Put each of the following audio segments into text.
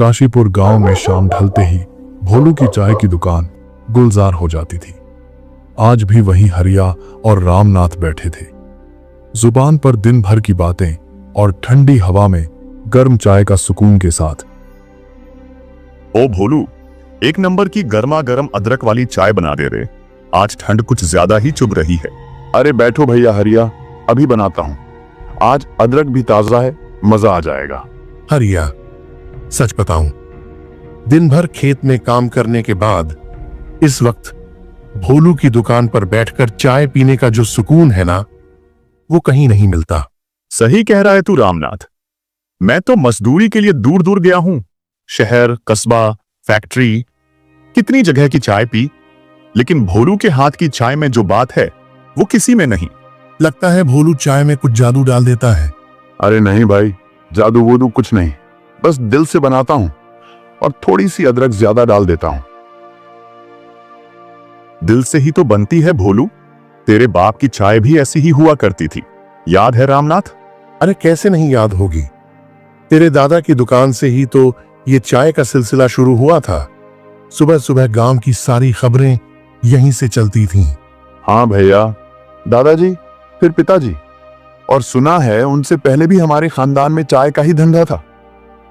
काशीपुर गांव में शाम ढलते ही भोलू की चाय की दुकान गुलजार हो जाती थी। आज भी वहीं हरिया और रामनाथ बैठे थे, जुबान पर दिन भर की बातें और ठंडी हवा में गर्म चाय का सुकून के साथ। ओ भोलू, एक नंबर की गर्मा गर्म अदरक वाली चाय बना दे रे। आज ठंड कुछ ज्यादा ही चुभ रही है। अरे बैठो भैया हरिया, अभी बनाता हूँ। आज अदरक भी ताजा है, मजा आ जाएगा। हरिया, सच बताऊं, दिन भर खेत में काम करने के बाद इस वक्त भोलू की दुकान पर बैठकर चाय पीने का जो सुकून है ना, वो कहीं नहीं मिलता। सही कह रहा है तू रामनाथ। मैं तो मजदूरी के लिए दूर दूर गया हूं, शहर, कस्बा, फैक्ट्री, कितनी जगह की चाय पी, लेकिन भोलू के हाथ की चाय में जो बात है वो किसी में नहीं। लगता है भोलू चाय में कुछ जादू डाल देता है। अरे नहीं भाई, जादू वोदू कुछ नहीं, बस दिल से बनाता हूँ और थोड़ी सी अदरक ज्यादा डाल देता हूँ। दिल से ही तो बनती है भोलू। तेरे बाप की चाय भी ऐसी ही हुआ करती थी, याद है रामनाथ? अरे कैसे नहीं याद होगी, तेरे दादा की दुकान से ही तो ये चाय का सिलसिला शुरू हुआ था। सुबह सुबह गांव की सारी खबरें यहीं से चलती थीं। हाँ भैया, दादाजी फिर पिताजी, और सुना है उनसे पहले भी हमारे खानदान में चाय का ही धंधा था।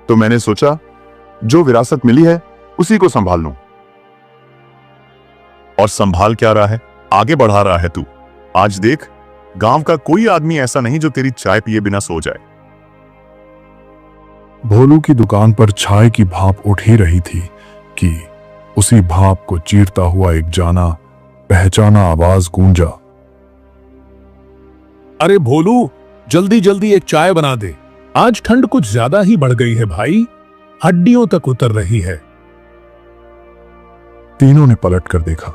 तो मैंने सोचा जो विरासत मिली है उसी को संभाल लूं। और संभाल क्या रहा है, आगे बढ़ा रहा है तू। आज देख, गांव का कोई आदमी ऐसा नहीं जो तेरी चाय पिए बिना सो जाए। भोलू की दुकान पर चाय की भाप उठ ही रही थी कि उसी भाप को चीरता हुआ एक जाना पहचाना आवाज गूंजा। अरे भोलू, जल्दी जल्दी एक चाय बना दे। आज ठंड कुछ ज्यादा ही बढ़ गई है भाई, हड्डियों तक उतर रही है। तीनों ने पलट कर देखा।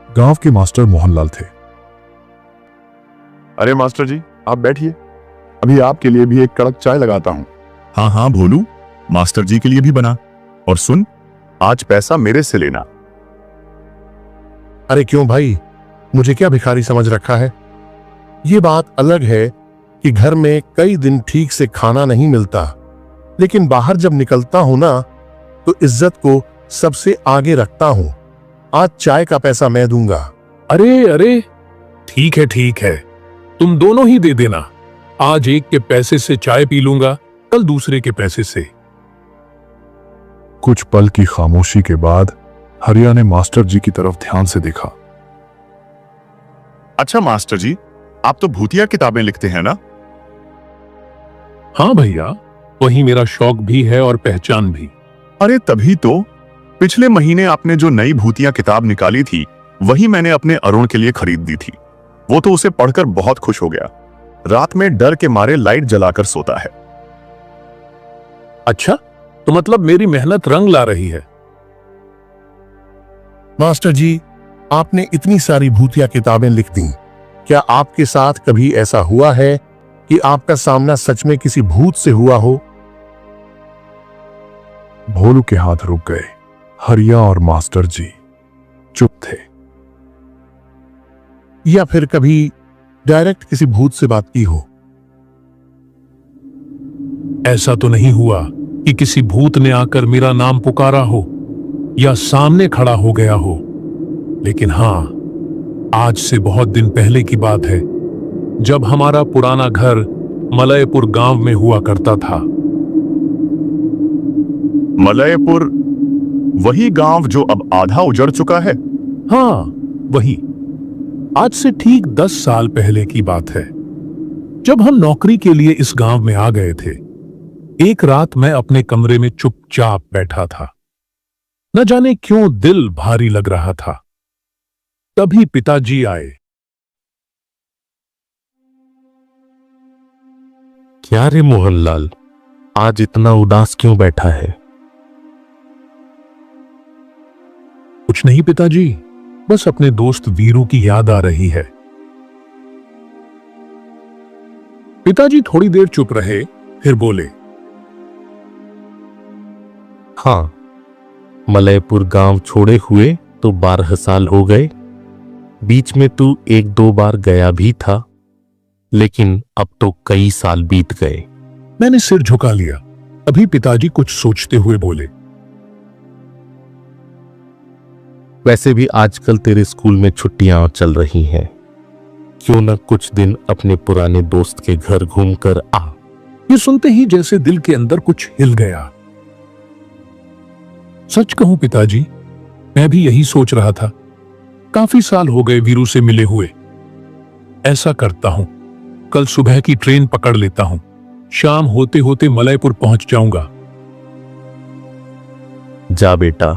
गांव के मास्टर मोहनलाल थे। अरे मास्टर जी, आप बैठिए, अभी आपके लिए भी एक कड़क चाय लगाता हूँ। हाँ हाँ भोलू, मास्टर जी के लिए भी बना। और सुन, आज पैसा मेरे से लेना। अरे क्यों भाई, मुझे क्या भिखारी समझ रखा है? ये बात अलग है कि घर में कई दिन ठीक से खाना नहीं मिलता, लेकिन बाहर जब निकलता हूं ना तो इज्जत को सबसे आगे रखता हूं। आज चाय का पैसा मैं दूंगा। अरे अरे, ठीक है, तुम दोनों ही दे देना। आज एक के पैसे से चाय पी लूंगा, कल दूसरे के पैसे से। कुछ पल की खामोशी के बाद हरिया ने मास्टर जी की तरफ ध्यान से देखा। अच्छा मास्टर जी, आप तो भूतिया किताबें लिखते हैं ना? हाँ भैया, वही मेरा शौक भी है और पहचान भी। अरे तभी तो पिछले महीने आपने जो नई भूतिया किताब निकाली थी, वही मैंने अपने अरुण के लिए खरीद दी थी। वो तो उसे पढ़कर बहुत खुश हो गया। रात में डर के मारे लाइट जलाकर सोता है। अच्छा, तो मतलब मेरी मेहनत रंग ला रही है। मास्टर जी, आपने इतनी सारी भूतिया किताबें लिख दी, क्या आपके साथ कभी ऐसा हुआ है कि आपका सामना सच में किसी भूत से हुआ हो? भोलू के हाथ रुक गए। हरिया और मास्टर जी चुप थे। या फिर कभी डायरेक्ट किसी भूत से बात की हो? ऐसा तो नहीं हुआ कि किसी भूत ने आकर मेरा नाम पुकारा हो या सामने खड़ा हो गया हो, लेकिन हां, आज से बहुत दिन पहले की बात है, जब हमारा पुराना घर मलयपुर गांव में हुआ करता था। मलयपुर, वही गांव जो अब आधा उजड़ चुका है? हाँ, वही। आज से ठीक 10 साल पहले की बात है, जब हम नौकरी के लिए इस गांव में आ गए थे। एक रात मैं अपने कमरे में चुपचाप बैठा था। न जाने क्यों दिल भारी लग रहा था। तभी पिताजी आए। क्या रे मोहनलाल, आज इतना उदास क्यों बैठा है? कुछ नहीं पिताजी, बस अपने दोस्त वीरू की याद आ रही है। पिताजी थोड़ी देर चुप रहे, फिर बोले, हाँ, मलयपुर गांव छोड़े हुए तो 12 साल हो गए। बीच में तू 1-2 बार गया भी था, लेकिन अब तो कई साल बीत गए। मैंने सिर झुका लिया। अभी पिताजी कुछ सोचते हुए बोले, वैसे भी आजकल तेरे स्कूल में छुट्टियां चल रही हैं, क्यों न कुछ दिन अपने पुराने दोस्त के घर घूमकर आ। ये सुनते ही जैसे दिल के अंदर कुछ हिल गया। सच कहूं पिताजी, मैं भी यही सोच रहा था। काफी साल हो गए वीरू से मिले हुए। ऐसा करता हूं, कल सुबह की ट्रेन पकड़ लेता हूं, शाम होते होते मलयपुर पहुंच जाऊंगा। जा बेटा,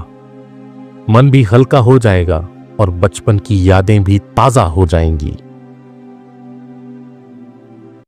मन भी हल्का हो जाएगा और बचपन की यादें भी ताजा हो जाएंगी।